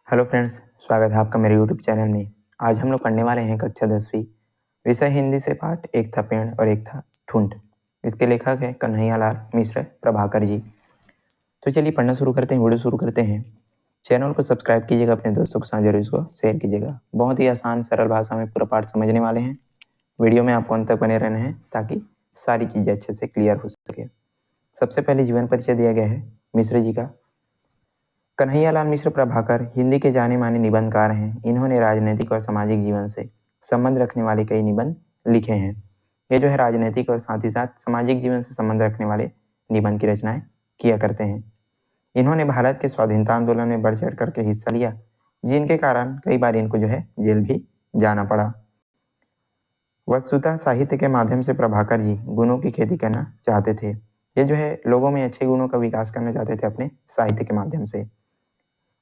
Hello friends, स्वागत है आपका मेरे यूट्यूब चैनल में। आज हम लोग पढ़ने वाले हैं कक्षा 10वीं, विषय हिंदी से पाठ एक था पेड़ और एक था ठूंठ। इसके लेखक हैं कन्हैयालाल मिश्र प्रभाकर जी। तो चलिए पढ़ना शुरू करते हैं, वीडियो शुरू करते हैं। चैनल को सब्सक्राइब कीजिएगा, अपने दोस्तों के साथ जरूर इसको शेयर कीजिएगा। बहुत ही आसान सरल भाषा में पूरा पाठ समझने वाले हैं। वीडियो में आपको अंत तक बने रहना है ताकि सारी चीज़ें अच्छे से क्लियर हो सके। सबसे पहले जीवन परिचय दिया गया है मिश्र जी का। कन्हैयालाल मिश्र प्रभाकर हिंदी के जाने माने निबंधकार हैं। इन्होंने राजनीतिक और सामाजिक जीवन से संबंध रखने वाले कई निबंध लिखे हैं। ये जो है राजनीतिक और साथ ही साथ सामाजिक जीवन से संबंध रखने वाले निबंध की रचनाएं किया करते हैं। इन्होंने भारत के स्वाधीनता आंदोलन में बढ़ चढ़ करके हिस्सा लिया, जिनके कारण कई बार इनको जो है जेल भी जाना पड़ा। वस्तुतः साहित्य के माध्यम से प्रभाकर जी गुणों की खेती करना चाहते थे। ये जो है लोगों में अच्छे गुणों का विकास करना चाहते थे अपने साहित्य के माध्यम से,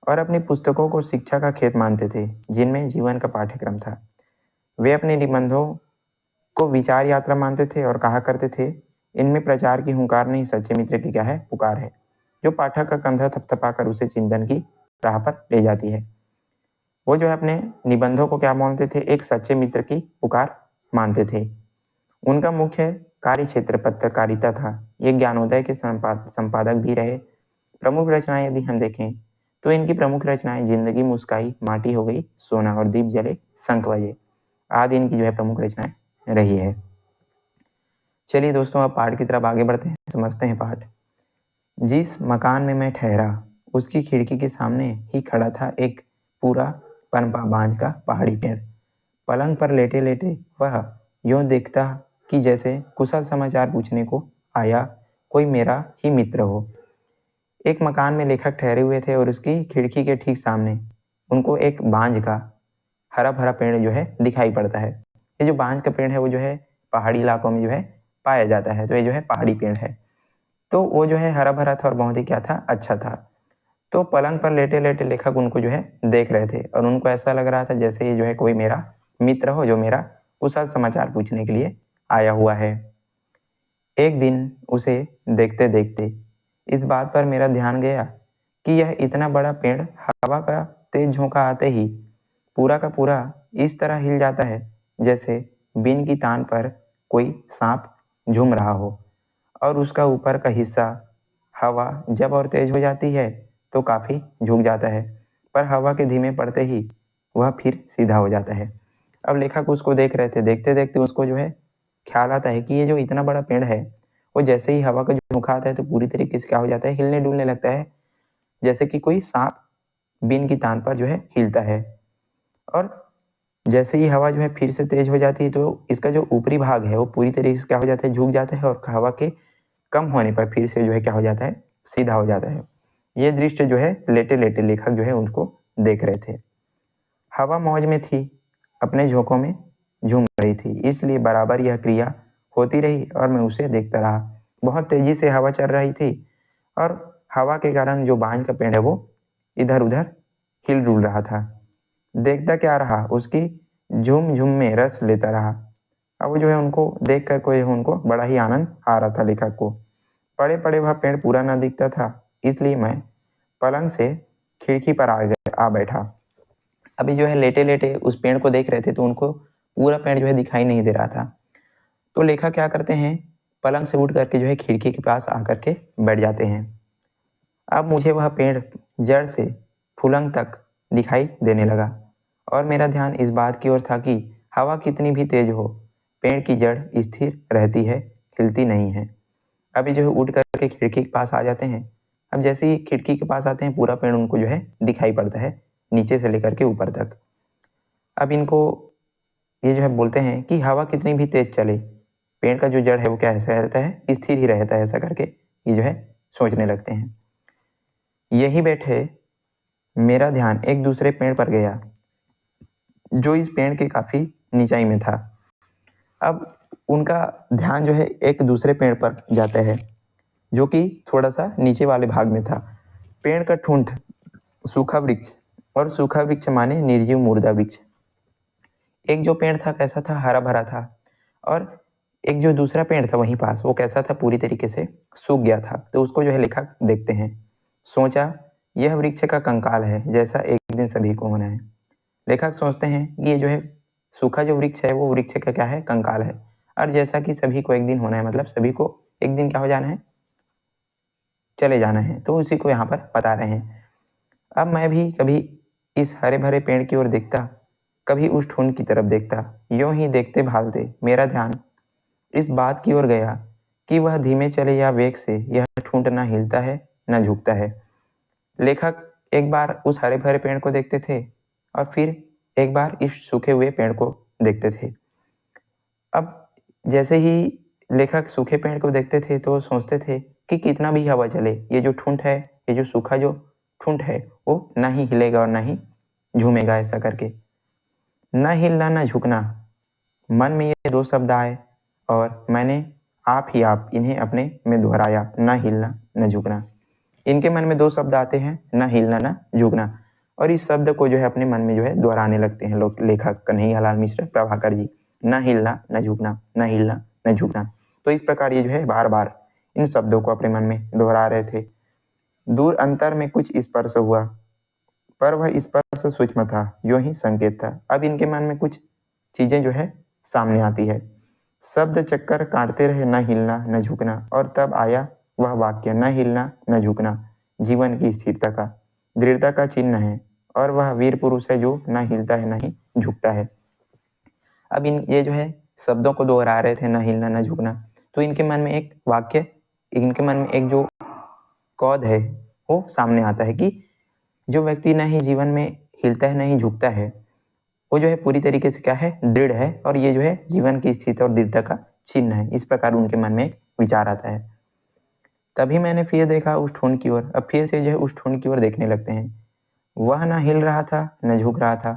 और अपनी पुस्तकों को शिक्षा का खेत मानते थे जिनमें जीवन का पाठ्यक्रम था। वे अपने निबंधों को विचार यात्रा मानते थे और कहा करते थे, इनमें प्रचार की हुंकार नहीं, सच्चे मित्र की क्या है पुकार है, जो पाठक का कंधा थपथपाकर उसे चिंतन की राह पर ले जाती है। वो जो है अपने निबंधों को क्या मानते थे, एक सच्चे मित्र की पुकार मानते थे। उनका मुख्य कार्य क्षेत्र पत्रकारिता था। ये ज्ञानोदय के संपादक भी रहे। प्रमुख रचनाएं यदि हम देखें तो इनकी प्रमुख रचनाएं जिंदगी मुस्काई, माटी हो गई सोना और दीप जले शंख बजे आदि इनकी जो है प्रमुख रचनाएं रही है। चलिए दोस्तों, अब पाठ की तरफ आगे बढ़ते हैं, समझते हैं पाठ। जिस मकान में मैं ठहरा उसकी खिड़की के सामने ही खड़ा था एक पूरा पनपा बांझ का पहाड़ी पेड़। पलंग पर लेटे लेटे वह यूं देखता कि जैसे कुशल समाचार पूछने को आया कोई मेरा ही मित्र हो। एक मकान में लेखक ठहरे हुए थे और उसकी खिड़की के ठीक सामने उनको एक बांझ का हरा भरा पेड़ जो है दिखाई पड़ता है। ये जो बांझ का पेड़ है वो जो है पहाड़ी इलाकों में जो है पाया जाता है, तो ये जो है पहाड़ी पेड़ है। तो वो जो है हरा भरा था और बहुत ही क्या था, अच्छा था। तो पलंग पर लेटे लेटे लेखक उनको जो है देख रहे थे और उनको ऐसा लग रहा था जैसे ये जो है कोई मेरा मित्र हो जो मेरा कुशल समाचार पूछने के लिए आया हुआ है। एक दिन उसे देखते देखते इस बात पर मेरा ध्यान गया कि यह इतना बड़ा पेड़ हवा का तेज झोंका आते ही पूरा का पूरा इस तरह हिल जाता है जैसे बीन की तान पर कोई सांप झूम रहा हो, और उसका ऊपर का हिस्सा हवा जब और तेज हो जाती है तो काफी झुक जाता है, पर हवा के धीमे पड़ते ही वह फिर सीधा हो जाता है। अब लेखक उसको देख रहे थे, देखते देखते उसको जो है ख्याल आता है कि ये जो इतना बड़ा पेड़ है वो जैसे ही हवा का झोंका आता है तो पूरी तरीके से क्या हो जाता है, हिलने डुलने लगता है, जैसे कि कोई सांप बीन की तान पर जो है हिलता है। और जैसे ही हवा जो है फिर से तेज हो जाती है तो इसका जो ऊपरी भाग है वो पूरी तरीके से क्या हो जाता है, झुक जाता है, और हवा के कम होने पर फिर से जो है क्या हो जाता है, सीधा हो जाता है। ये दृश्य जो है लेटे लेटे लेखक जो है उनको देख रहे थे। हवा मौज में थी, अपने झोंकों में झूम रही थी, इसलिए बराबर यह क्रिया होती रही और मैं उसे देखता रहा। बहुत तेजी से हवा चल रही थी और हवा के कारण जो बांझ का पेड़ है वो इधर उधर हिल डुल रहा था। देखता क्या रहा, उसकी झूम झूम में रस लेता रहा। अब जो है उनको देख कर कोई उनको बड़ा ही आनंद आ रहा था लेखक को। पड़े पड़े वह पेड़ पूरा न दिखता था, इसलिए मैं पलंग से खिड़की पर आ बैठा। अभी जो है लेटे लेटे उस पेड़ को देख रहे थे तो उनको पूरा पेड़ जो है दिखाई नहीं दे रहा था। तो लेखक क्या करते हैं, पलंग से उठ करके जो है खिड़की के पास आकर के बैठ जाते हैं। अब मुझे वह पेड़ जड़ से फुलंग तक दिखाई देने लगा और मेरा ध्यान इस बात की ओर था कि हवा कितनी भी तेज हो, पेड़ की जड़ स्थिर रहती है, हिलती नहीं है। अभी जो है उठ करके खिड़की के पास आ जाते हैं। अब जैसे ही खिड़की के पास आते हैं पूरा पेड़ उनको जो है दिखाई पड़ता है, नीचे से लेकर के ऊपर तक। अब इनको ये जो है बोलते हैं कि हवा कितनी भी तेज चले, पेड़ का जो जड़ है वो क्या ऐसा रहता है, स्थिर ही रहता है, ऐसा करके ये जो है सोचने लगते हैं। यही बैठे मेरा ध्यान एक दूसरे पेड़ पर गया जो इस पेड़ के काफी नीचाई में था। अब उनका ध्यान जो है एक दूसरे पेड़ पर जाता है जो कि थोड़ा सा नीचे वाले भाग में था। पेड़ का ठूंठ सूखा वृक्ष, और सूखा वृक्ष माने निर्जीव मुर्दा वृक्ष। एक जो पेड़ था कैसा था, हरा भरा था, और एक जो दूसरा पेड़ था वहीं पास वो कैसा था, पूरी तरीके से सूख गया था। तो उसको जो है लेखक देखते हैं। सोचा यह वृक्ष का कंकाल है, जैसा एक दिन सभी को होना है। लेखक सोचते हैं कि ये जो है सूखा जो वृक्ष है वो वृक्ष का क्या है, कंकाल है, और जैसा कि सभी को एक दिन होना है, मतलब सभी को एक दिन क्या हो जाना है, चले जाना है, तो उसी को यहाँ पर बता रहे हैं। अब मैं भी कभी इस हरे भरे पेड़ की ओर देखता, कभी उस ठुंड की तरफ देखता, यूं ही देखते भालते मेरा ध्यान इस बात की ओर गया कि वह धीमे चले या वेग से यह ठुंड न हिलता है न झुकता है। लेखक एक बार उस हरे भरे पेड़ को देखते थे और फिर एक बार इस सूखे हुए पेड़ को देखते थे। अब जैसे ही लेखक सूखे पेड़ को देखते थे तो सोचते थे कि कितना भी हवा चले, ये जो ठुंड है, ये जो सूखा जो ठुंड है वो ना ही हिलेगा और ना ही झूमेगा। ऐसा करके न हिलना न झुकना, मन में ये दो शब्द आए और मैंने आप ही आप इन्हें अपने में दोहराया, न हिलना न झुकना। इनके मन में दो शब्द आते हैं, न हिलना न झुकना, और इस शब्द को जो है अपने मन में जो है दोहराने लगते हैं लोग, लेखक कन्हैयालाल मिश्र प्रभाकर जी। न हिलना न झुकना, न हिलना न झुकना। तो इस प्रकार ये जो है बार बार इन शब्दों को अपने मन में दोहरा रहे थे। दूर अंतर में कुछ स्पर्श हुआ, पर वह स्पर्श सूक्ष्म था, यूं ही संकेत था। अब इनके मन में कुछ चीजें जो है सामने आती है। शब्द चक्कर काटते रहे, न हिलना न झुकना, और तब आया वह वाक्य, न हिलना न झुकना जीवन की स्थिरता का, दृढ़ता का चिन्ह है, और वह वीर पुरुष है जो न हिलता है न ही झुकता है। अब ये जो है शब्दों को दोहरा रहे थे, न हिलना न झुकना, तो इनके मन में एक वाक्य, इनके मन में एक जो कौद है वो सामने आता है कि जो व्यक्ति न ही जीवन में हिलता है न ही झुकता है, वो जो है पूरी तरीके से क्या है, दृढ़ है, और ये जो है जीवन की स्थिति और दृढ़ता का चिन्ह है। इस प्रकार उनके मन में एक विचार आता है। तभी मैंने फिर देखा उस ठुंड की ओर। अब फिर से जो है उस ठुंड की ओर देखने लगते हैं। वह न हिल रहा था न झुक रहा था।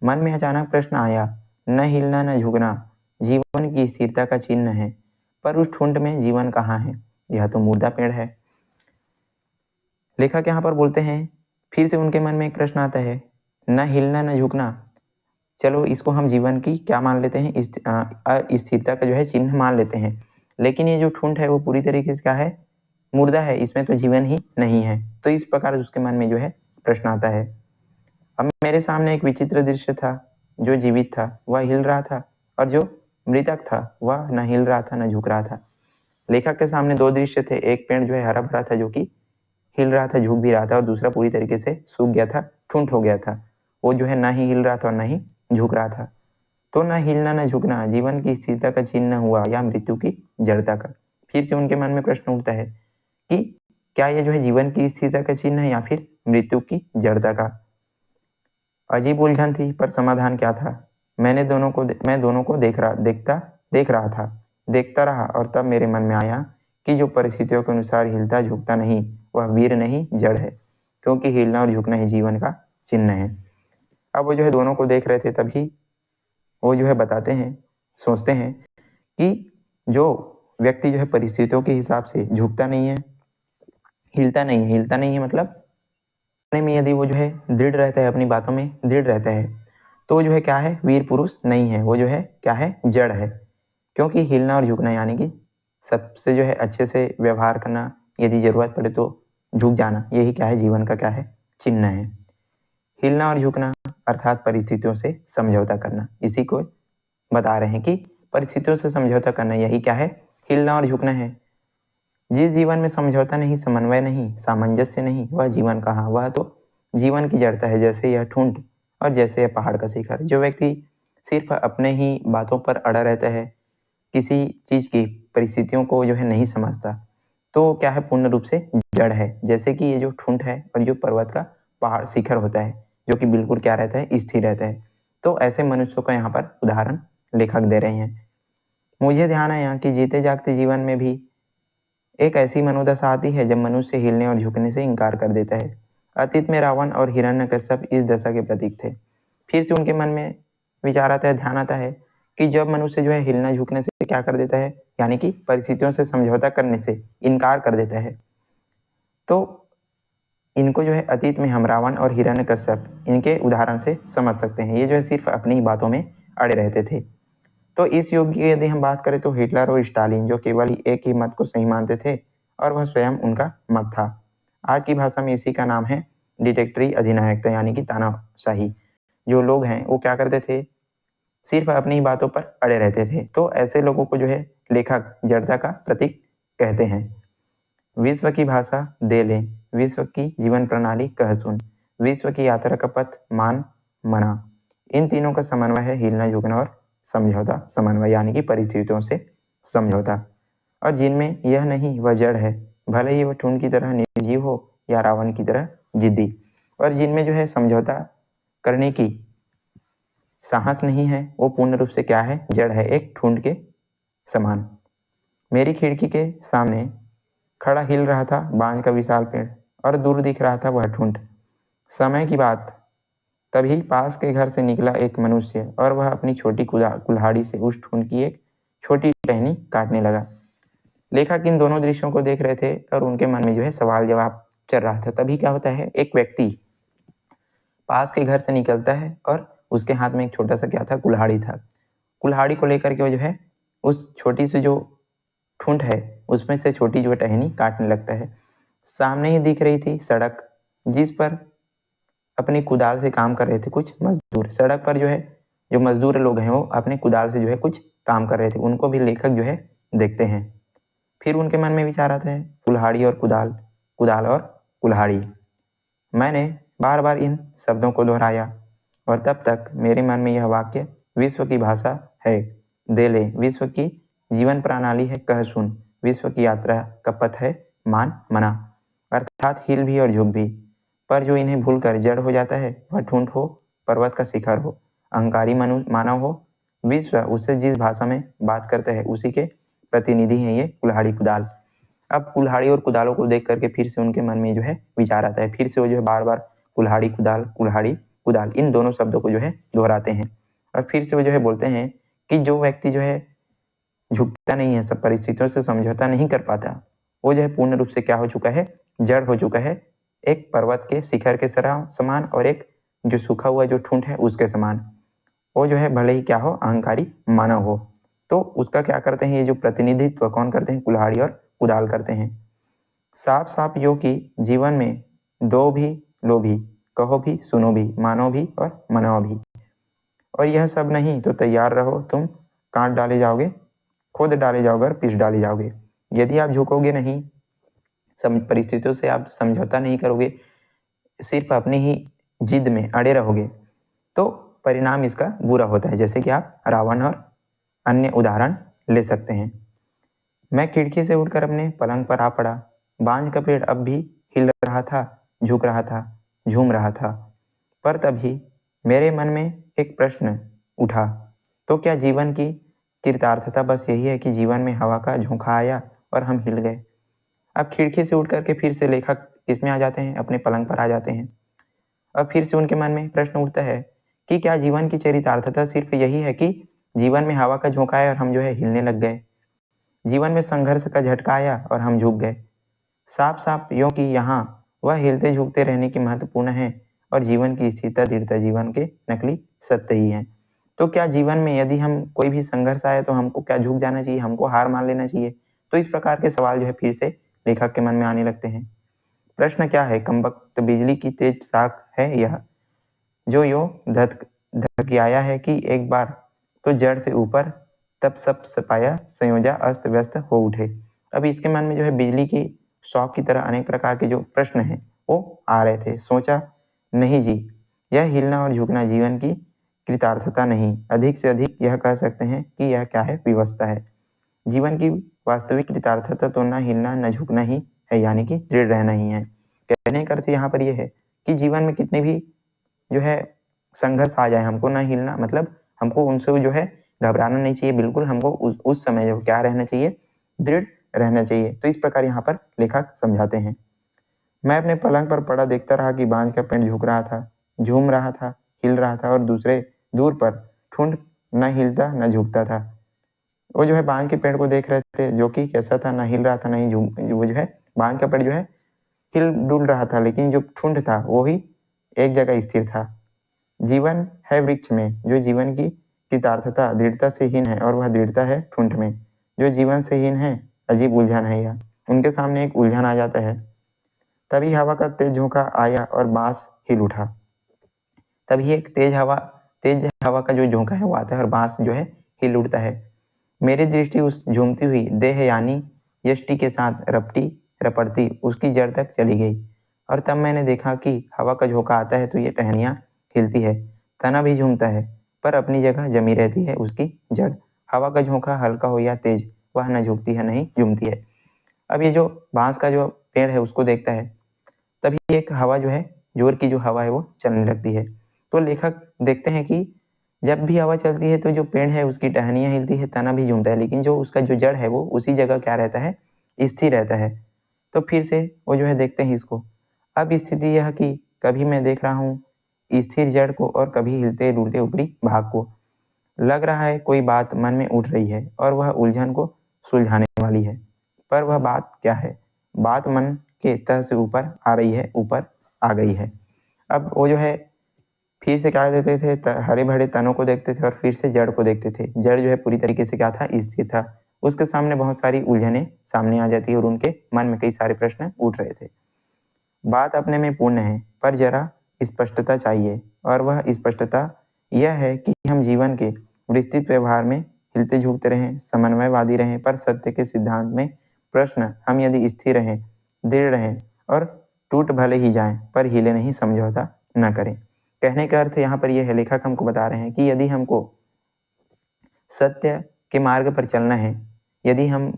मन में अचानक प्रश्न आया, न हिलना न झुकना जीवन की स्थिरता का चिन्ह है, पर उस ठुंड में जीवन कहाँ है? यह तो मुर्दा पेड़ है। लेखक यहाँ पर बोलते हैं, फिर से उनके मन में एक प्रश्न आता है, न हिलना न झुकना, चलो इसको हम जीवन की क्या मान लेते हैं, स्थिरता का जो है चिन्ह मान लेते हैं, लेकिन ये जो ठुंड है वो पूरी तरीके से क्या है, मुर्दा है, इसमें तो जीवन ही नहीं है। तो इस प्रकार उसके मन में जो है प्रश्न आता है। अब मेरे सामने एक विचित्र दृश्य था। जो जीवित था वह हिल रहा था, और जो मृतक था वह न हिल रहा था न झुक रहा था। लेखक के सामने दो दृश्य थे। एक पेड़ जो है हरा भरा था, जो कि हिल रहा था, झुक भी रहा था, और दूसरा पूरी तरीके से सूख गया था, ठुंड हो गया था। वो जो है ना ही हिल रहा था और ना ही झुक रहा था। तो न हिलना न झुकना जीवन की स्थिरता का चिन्ह हुआ या मृत्यु की जड़ता का। फिर से उनके मन में प्रश्न उठता है कि क्या ये जो है जीवन की स्थिरता का चिन्ह है या फिर मृत्यु की जड़ता का। अजीब उलझन थी, पर समाधान क्या था? मैं दोनों को देखता रहा, और तब मेरे मन में आया कि जो परिस्थितियों के अनुसार हिलता झुकता नहीं, वह वीर नहीं जड़ है, क्योंकि हिलना और झुकना ही जीवन का चिन्ह है। अब वो जो है दोनों को देख रहे थे, तभी वो जो है बताते हैं, सोचते हैं कि जो व्यक्ति जो है परिस्थितियों के हिसाब से झुकता नहीं है, हिलता नहीं है, मतलब में यदि वो जो है दृढ़ रहता है, अपनी बातों में दृढ़ रहता है, तो वो जो है क्या है, वीर पुरुष नहीं है, वो जो है क्या है, जड़ है। क्योंकि हिलना और झुकना यानी कि सबसे जो है अच्छे से व्यवहार करना, यदि जरूरत पड़े तो झुक जाना, यही क्या है, जीवन का क्या है, चिन्ह है। हिलना और झुकना अर्थात परिस्थितियों से समझौता करना, इसी को बता रहे हैं कि परिस्थितियों से समझौता करना, यही क्या है, हिलना और झुकना है। जिस जीवन में समझौता नहीं, समन्वय नहीं, सामंजस्य नहीं, वह जीवन कहाँ, वह तो जीवन की जड़ता है, जैसे यह ठुंड और जैसे यह पहाड़ का शिखर। जो व्यक्ति सिर्फ अपने ही बातों पर अड़ा रहता है, किसी चीज की परिस्थितियों को जो है नहीं समझता, तो क्या है, पूर्ण रूप से जड़ है। जैसे कि ये जो ठुंड है और जो पर्वत का पहाड़ शिखर होता है, जो कि बिल्कुल क्या रहता है, स्थिर रहता है। तो ऐसे मनुष्यों का यहाँ पर उदाहरण लेखक दे रहे हैं। मुझे ध्यान है यहाँ कि जीते जागते जीवन में भी एक ऐसी मनोदशा आती है जब मनुष्य हिलने और झुकने से इनकार कर देता है। अतीत में रावण और हिरण्यकश्यप इस दशा के प्रतीक थे। फिर से उनके मन में विचार आता है, ध्यान आता है कि जब मनुष्य जो है हिलना झुकने से क्या कर देता है, यानी कि परिस्थितियों से समझौता करने से इनकार कर देता है, तो इनको जो है अतीत में हम रावण और हिरण्यकश्यप इनके उदाहरण से समझ सकते हैं। ये जो है सिर्फ अपनी ही बातों में अड़े रहते थे। तो इस युग की यदि हम बात करें तो हिटलर और स्टालिन जो केवल एक ही मत को सही मानते थे, और वह स्वयं उनका मत था। आज की भाषा में इसी का नाम है डिक्टेटरी अधिनायकता यानी कि तानाशाही। जो लोग हैं वो क्या करते थे, सिर्फ अपनी ही बातों पर अड़े रहते थे। तो ऐसे लोगों को जो है लेखक जड़ता का प्रतीक कहते हैं। विश्व की भाषा दे ले, विश्व की जीवन प्रणाली कह सुन, विश्व की यात्रा का पथ मान मना। इन तीनों का समन्वय है हिलना झुकना और समझौता समन्वय यानी कि परिस्थितियों से समझौता। और जिनमें यह नहीं वह जड़ है, भले ही वह ठूंठ की तरह निर्जीव हो या रावण की तरह जिद्दी। और जिनमें जो है समझौता करने की साहस नहीं है वो पूर्ण रूप से क्या है, जड़ है, एक ठूंठ के समान। मेरी खिड़की के सामने खड़ा हिल रहा था बांज का विशाल पेड़ और दूर दिख रहा था वह ठूंठ। समय की बात, तभी पास के घर से निकला एक मनुष्य और वह अपनी छोटी कुल्हाड़ी से उस ठूंठ की एक छोटी टहनी काटने लगा। लेखक इन दोनों दृश्यों को देख रहे थे और उनके मन में जो है सवाल जवाब चल रहा था। तभी क्या होता है, एक व्यक्ति पास के घर से निकलता है और उसके हाथ में एक छोटा सा क्या था, कुल्हाड़ी था। कुल्हाड़ी को लेकर के वो जो है उस छोटी सी जो ठूंठ है उसमें से छोटी जो टहनी काटने लगता है। सामने ही दिख रही थी सड़क, जिस पर अपनी कुदाल से काम कर रहे थे कुछ मजदूर। सड़क पर जो है जो मजदूर लोग हैं वो अपने कुदाल से जो है कुछ काम कर रहे थे, उनको भी लेखक जो है देखते हैं। फिर उनके मन में विचार आता है, कुल्हाड़ी और कुदाल, कुदाल और कुल्हाड़ी। मैंने बार बार इन शब्दों को दोहराया और तब तक मेरे मन में यह वाक्य विश्व की भाषा है दे ले, विश्व की जीवन प्रणाली है कह सुन, विश्व की यात्रा का पथ है मान मना। अर्थात हिल भी और झुक भी, पर जो इन्हें भूलकर जड़ हो जाता है वह ठूंठ हो, पर्वत का शिखर हो, अहंकारी मानव हो, विश्व उससे जिस भाषा में बात करता है उसी के प्रतिनिधि हैं ये कुल्हाड़ी कुदाल। अब कुल्हाड़ी और कुदालों को देख करके फिर से उनके मन में जो है विचार आता है। फिर से वो जो है बार बार कुल्हाड़ी कुदाल इन दोनों शब्दों को जो है दोहराते हैं और फिर से वो जो है बोलते हैं कि जो व्यक्ति जो है झुकता नहीं है, सब परिस्थितियों से समझौता नहीं कर पाता, वो जो है पूर्ण रूप से क्या हो चुका है, जड़ हो चुका है, एक पर्वत के शिखर के समान और एक जो सूखा हुआ जो ठूंठ है उसके समान। वो जो है भले ही क्या हो, अहंकारी मानव हो। तो उसका क्या करते हैं, ये जो प्रतिनिधित्व कौन करते हैं, कुल्हाड़ी और कुदाल करते हैं। साफ साफ यो कि जीवन में दो भी लो भी, कहो भी सुनो भी, मानो भी और मनाओ भी। और यह सब नहीं तो तैयार रहो, तुम काट डाले जाओगे, खुद डाले जाओगे और पीस डाले जाओगे। यदि आप झुकोगे नहीं, परिस्थितियों से आप समझौता नहीं करोगे, सिर्फ अपनी ही जिद में अड़े रहोगे, तो परिणाम इसका बुरा होता है। जैसे कि आप रावण और अन्य उदाहरण ले सकते हैं। मैं खिड़की से उठकर अपने पलंग पर आ पड़ा। बांज का पेड़ अब भी हिल रहा था, झुक रहा था, झूम रहा था। पर तभी मेरे मन में एक प्रश्न उठा, तो क्या जीवन की कृतार्थता बस यही है कि जीवन में हवा का झोंका आया और हम हिल गए? अब खिड़की से उठ करके फिर से लेखक इसमें आ जाते हैं, अपने पलंग पर आ जाते हैं। अब फिर से उनके मन में प्रश्न उठता है कि क्या जीवन की चरितार्थता सिर्फ यही है कि जीवन में हवा का झोंका आया और हम जो है हिलने लग गए? जीवन में संघर्ष का झटका आया और हम झुक गए? साफ साफ यूं कि यहाँ वह हिलते झुकते रहने की महत्वपूर्ण है और जीवन की स्थिरता दृढ़ता जीवन के नकली सत्य ही है। तो क्या जीवन में यदि हम कोई भी संघर्ष आए तो हमको क्या झुक जाना चाहिए, हमको हार मान लेना चाहिए? तो इस प्रकार के सवाल जो है फिर से लेखक के मन में आने लगते हैं। प्रश्न क्या है, कमबख्त बिजली की तेज साख है यह, जो यूं धधकियाया है कि एक बार तो जड़ से ऊपर, तब सब सपाया संयोजा अस्त व्यस्त हो उठे। अब इसके मन में जो है बिजली की शौक की तरह अनेक प्रकार के जो प्रश्न हैं वो आ रहे थे। सोचा, नहीं जी, यह हिलना और झुकना जीवन की कृतार्थता नहीं, अधिक से अधिक यह कह सकते हैं कि यह क्या है, विवशता है। जीवन की वास्तविक कृतार्थता तो न हिलना न झुकना ही है, यानी कि दृढ़ रहना ही है। कहने का अर्थ यहाँ पर यह है कि जीवन में कितने भी जो है संघर्ष आ जाए, हमको न हिलना, मतलब हमको उनसे जो है घबराना नहीं चाहिए, बिल्कुल हमको उस समय जो क्या रहना चाहिए, दृढ़ रहना चाहिए। तो इस प्रकार यहाँ पर लेखक समझाते हैं। मैं अपने पलंग पर पड़ा देखता रहा कि बांज का पेड़ झुक रहा था, झूम रहा था, हिल रहा था और दूसरे दूर पर ठुंड न हिलता न झुकता था। वो जो है बांज के पेड़ को देख रहे थे, जो कि कैसा था, न हिल रहा था, नहीं झूम, वो जो है बांज का पेड़ जो है हिल डुल रहा था, लेकिन जो ठुंड था वो ही एक जगह स्थिर था। जीवन है वृक्ष में, जो जीवन की कृतार्थता दृढ़ता से हीन है, और वह दृढ़ता है ठुंठ में, जो जीवन से हीन है। अजीब उलझन है यह। उनके सामने एक उलझन आ जाता है। तभी हवा का तेज झोंका आया और बांस हिल उठा। तभी एक तेज हवा का जो झोंका है वो आता है और बांस जो है हिल उठता है। मेरी दृष्टि उस झूमती हुई देह यानी यष्टि के साथ रपटी रपड़ती उसकी जड़ तक चली गई और तब मैंने देखा कि हवा का झोंका आता है तो ये टहनियाँ हिलती है, तना भी झूमता है, पर अपनी जगह जमी रहती है उसकी जड़। हवा का झोंका हल्का हो या तेज, वह न झुकती है नहीं झूमती है। अब ये जो बांस का जो पेड़ है उसको देखता है, तभी एक हवा जो है, जोर की जो हवा है वो चलने लगती है। तो लेखक देखते हैं कि जब भी हवा चलती है तो जो पेड़ है उसकी टहनियाँ हिलती है, तना भी झूमता है, लेकिन जो उसका जो जड़ है वो उसी जगह क्या रहता है, स्थिर रहता है। तो फिर से वो जो है देखते हैं इसको। अब स्थिति यह कि कभी मैं देख रहा हूँ स्थिर जड़ को और कभी हिलते डुलते ऊपरी भाग को। लग रहा है कोई बात मन में उठ रही है और वह उलझन को सुलझाने वाली है। पर वह बात क्या है? बात मन के तह से ऊपर आ रही है, ऊपर आ गई है। अब वो जो है फिर से क्या देते थे, हरे भरे तनों को देखते थे और फिर से जड़ को देखते थे। जड़ जो है पूरी तरीके से क्या था, स्थिर था। उसके सामने बहुत सारी उलझने सामने आ जाती है और उनके मन में कई सारे प्रश्न उठ रहे थे। बात अपने में पूर्ण है, पर जरा स्पष्टता चाहिए, और वह स्पष्टता यह है कि हम जीवन के विस्तृत व्यवहार में हिलते झुकते रहें, समन्वयवादी रहें, पर सत्य के सिद्धांत में प्रश्न हम यदि स्थिर रहें, दृढ़ रहें और टूट भले ही जाएं, पर हिले नहीं, समझौता न करें। कहने का अर्थ यहाँ पर यह है, लेखक हमको बता रहे हैं कि यदि हमको सत्य के मार्ग पर चलना है, यदि हम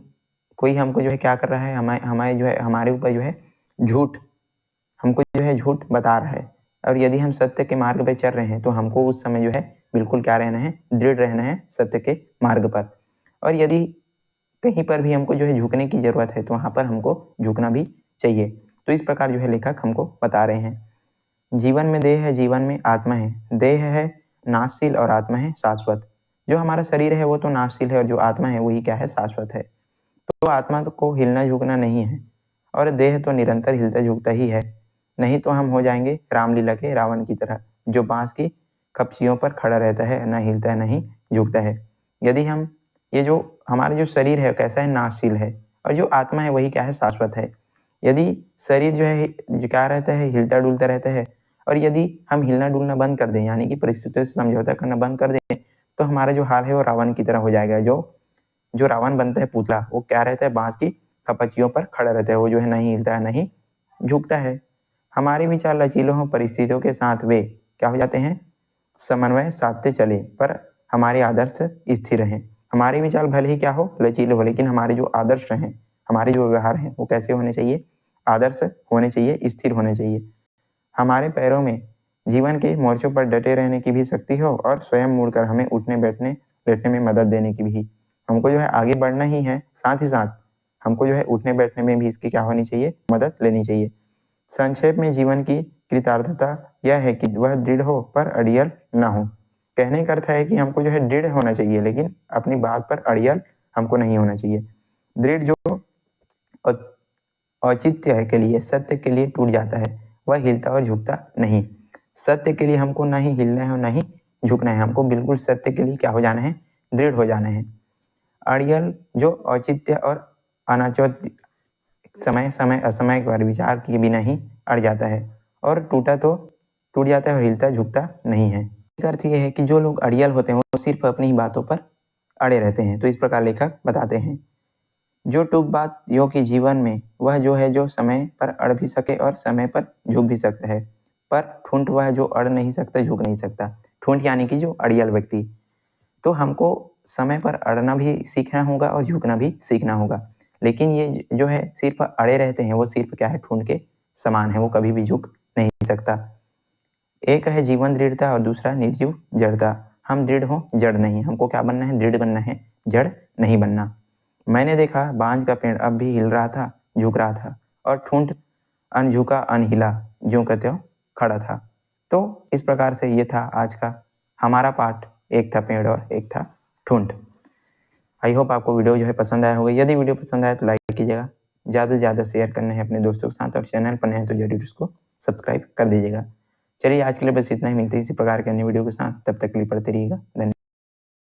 कोई हमको जो है क्या कर रहा है, हमारे जो है हमारे ऊपर जो है झूठ, हमको जो है झूठ बता रहा है, और यदि हम सत्य के मार्ग पे चल रहे हैं तो हमको उस समय जो है बिल्कुल क्या रहना है, दृढ़ रहना है सत्य के मार्ग पर। और यदि कहीं पर भी हमको जो है झुकने की जरूरत है तो वहाँ पर हमको झुकना भी चाहिए। तो इस प्रकार जो है लेखक हमको बता रहे हैं। जीवन में देह है, जीवन में आत्मा है। देह है नाशशील और आत्मा है शाश्वत। जो हमारा शरीर है वो तो नाशशील है और जो आत्मा है वही क्या है, शाश्वत है। तो आत्मा को हिलना झुकना नहीं है और देह तो निरंतर हिलता झुकता ही है। नहीं तो हम हो जाएंगे रामलीला के रावण की तरह, जो बांस की कपचियों पर खड़ा रहता है, न हिलता है नहीं झुकता है। यदि हम ये जो हमारा जो शरीर है कैसा है, नाशशील है, और जो आत्मा है वही क्या है, शाश्वत है। यदि शरीर जो है जो क्या रहता है, हिलता डुलता रहता है, और यदि हम हिलना डुलना बंद कर दें, यानी कि परिस्थितियों से समझौता करना बंद कर दें, तो हमारा जो हाल है वो रावण की तरह हो जाएगा। जो जो रावण बनता है पुतला, वो क्या रहता है, बांस की कपचियों पर खड़ा रहता है, वो जो है नहीं हिलता है नहीं झुकता है। हमारे विचार लचीले हों, परिस्थितियों के साथ वे क्या हो जाते हैं, समन्वय साधते चले, पर हमारे आदर्श स्थिर रहें। हमारे विचार भले ही क्या हो, लचीले हो, लेकिन हमारे जो आदर्श हैं, हमारे जो व्यवहार हैं वो कैसे होने चाहिए, आदर्श होने चाहिए, स्थिर होने चाहिए। हमारे पैरों में जीवन के मोर्चों पर डटे रहने की भी शक्ति हो और स्वयं मुड़कर हमें उठने बैठने लेटने में मदद देने की भी। हमको जो है आगे बढ़ना ही है, साथ ही साथ हमको जो है उठने बैठने में भी इसकी क्या होनी चाहिए, मदद लेनी चाहिए। संक्षेप में जीवन की कृतार्थता यह है कि वह दृढ़ हो पर अड़ियल न हो। कहने का अर्थ है कि हमको जो है दृढ़ होना चाहिए, लेकिन अपनी बात पर अड़ियल हमको नहीं होना चाहिए। दृढ़ जो औ- औचित्य है के लिए, सत्य के लिए टूट जाता है, वह हिलता और झुकता नहीं। सत्य के लिए हमको ना ही हिलना है और ना ही झुकना है, हमको बिल्कुल सत्य के लिए क्या हो जाना है, दृढ़ हो जाना है। अड़ियल जो औचित्य और अनाचौत समय समय असमय पर विचार किए बिना ही अड़ जाता है, और टूटा तो टूट जाता है और हिलता झुकता नहीं है। एक अर्थ यह है कि जो लोग अड़ियल होते हैं वो सिर्फ अपनी ही बातों पर अड़े रहते हैं। तो इस प्रकार लेखक बताते हैं, जो टूक बात यो कि जीवन में वह जो है जो समय पर अड़ भी सके और समय पर झुक भी सकता है, पर ठूंठ वह जो अड़ नहीं सकता, झुक नहीं सकता। ठूंठ यानी कि जो अड़ियल व्यक्ति। तो हमको समय पर अड़ना भी सीखना होगा और झुकना भी सीखना होगा, लेकिन ये जो है सिर्फ अड़े रहते हैं, वो सिर्फ क्या है, ठूंठ के समान है, वो कभी भी झुक नहीं सकता। एक है जीवन दृढ़ता और दूसरा निर्जीव जड़ता। हम दृढ़ हो, जड़ नहीं। हमको क्या बनना है, दृढ़ बनना है, जड़ नहीं बनना। मैंने देखा बांज का पेड़ अब भी हिल रहा था, झुक रहा था, और ठूंठ अनझुका अनहिला ज्यों का त्यों खड़ा था। तो इस प्रकार से ये था आज का हमारा पाठ, एक था पेड़ और एक था ठूंठ। आई होप आपको वीडियो जो है पसंद आया होगा। यदि वीडियो पसंद आया तो लाइक कीजिएगा, ज़्यादा से ज़्यादा शेयर करना है अपने दोस्तों के साथ, और चैनल पर नए हैं तो जरूर उसको सब्सक्राइब कर दीजिएगा। चलिए आज के लिए बस इतना ही, मिलते हैं इसी प्रकार के अन्य वीडियो के साथ, तब तक के लिए पढ़ते रहिएगा। धन्यवाद।